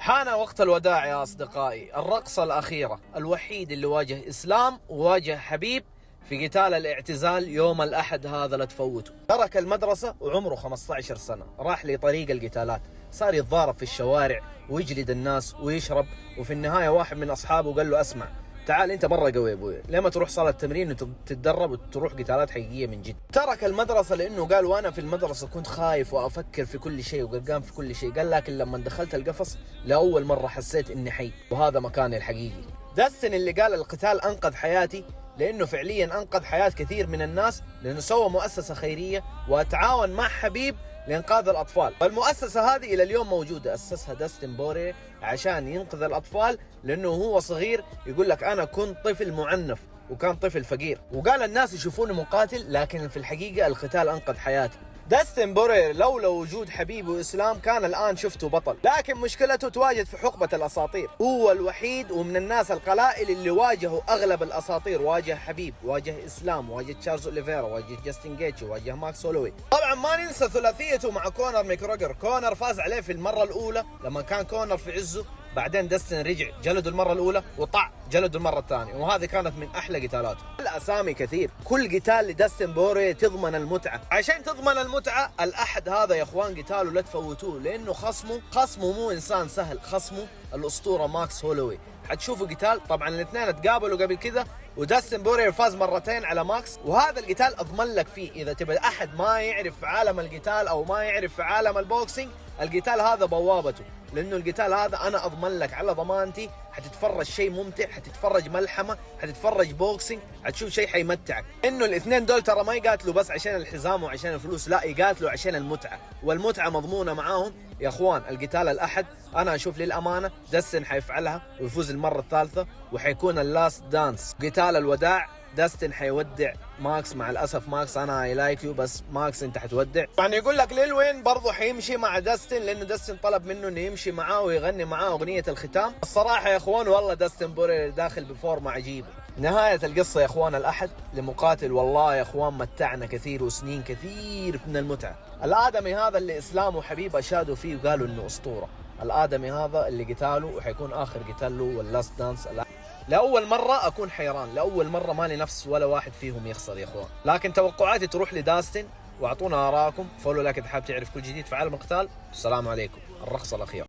حان وقت الوداع يا أصدقائي. الرقصة الأخيرة، الوحيد اللي واجه إسلام وواجه حبيب في قتال الاعتزال يوم الأحد هذا لا تفوتوا. ترك المدرسة وعمره 15 سنة، راح لطريق القتالات، صار يتضارب في الشوارع ويجلد الناس ويشرب، وفي النهاية واحد من أصحابه قال له اسمع تعال انت مرة قوي يا ابوي، لما تروح صالة تمرين وتتدرب وتروح قتالات حقيقية من جد. ترك المدرسة لانه قال وانا في المدرسة كنت خايف وافكر في كل شيء وقلقان في كل شيء، قال لكن لما دخلت القفص لاول مرة حسيت اني حي وهذا مكاني الحقيقي. داستن اللي قال القتال انقذ حياتي، لانه فعليا انقذ حياة كثير من الناس، لانه سوى مؤسسة خيرية وتعاون مع حبيب لإنقاذ الأطفال. والمؤسسة هذه إلى اليوم موجودة، أسسها داستن بوريه عشان ينقذ الأطفال، لأنه هو صغير يقول لك أنا كنت طفل معنف وكان طفل فقير، وقال الناس يشوفوني مقاتل لكن في الحقيقة القتال أنقذ حياتي. داستن بوريه لولا وجود حبيب وإسلام كان الآن شفته بطل، لكن مشكلته تواجد في حقبة الأساطير. هو الوحيد ومن الناس القلائل اللي واجهوا أغلب الأساطير، واجه حبيب، واجه إسلام، واجه تشارلز أوليفيرا، واجه جاستن جيتشي، واجه ماكس هولوي. طبعا ما ننسى ثلاثيته مع كونر ماكروغر. كونر فاز عليه في المرة الأولى لما كان كونر في عزه، بعدين داستن رجع جلده المرة الأولى وطع جلده المرة الثانية، وهذه كانت من أحلى قتالاته. الأسامي كثير، كل قتال لداستن بوريه تضمن المتعة. عشان تضمن المتعة الأحد هذا يا إخوان قتاله لا تفوتوه، لأنه خصمه مو إنسان سهل، خصمه الأسطورة ماكس هولوي. حتشوفوا قتال، طبعا الاثنين تقابلوا قبل كذا وداستن بوريه فاز مرتين على ماكس، وهذا القتال أضمن لك فيه. إذا تبي أحد ما يعرف في عالم القتال أو ما يعرف في عالم البوكسينج، القتال هذا بوابته، لأنه القتال هذا أنا أضمن لك على ضمانتي حتتفرج شيء ممتع، حتتفرج ملحمة، حتتفرج بوكسينج، حتشوف شيء حيمتعك. إنه الاثنين دول ترى ما يقاتلوا بس عشان الحزام وعشان الفلوس، لا يقاتلوا عشان المتعة، والمتعة مضمونة معاهم يا إخوان. القتال الأحد أنا أشوف للأمانة داستن حيفعلها ويفوز المرة الثالثة، وحيكون اللاست دانس قتال الوداع. داستن حيودع ماكس، مع الاسف ماكس انا اي لايك يو، بس ماكس انت حتودع. يعني يقول لك ليل وين برضه حيمشي مع داستن، لانه داستن طلب منه انه يمشي معاه ويغني معاه اغنيه الختام. الصراحه يا اخوان والله داستن بوريه داخل بفورمه عجيبه. نهايه القصه يا اخوان الأحد لمقاتل والله يا اخوان متعنا كثير وسنين كثير من المتعه. الادمي هذا اللي اسلام وحبيب اشادوا فيه وقالوا انه اسطوره، الادمي هذا اللي قتاله وحيكون اخر قتال له واللاست دانس. لأول مرة أكون حيران، لأول مرة مالي نفس ولا واحد فيهم يخسر يا أخوان، لكن توقعاتي تروح لداستن. واعطونا آراءكم، فولو لايك إذا حاب تعرف كل جديد في عالم القتال. السلام عليكم. الرقصة الأخيرة.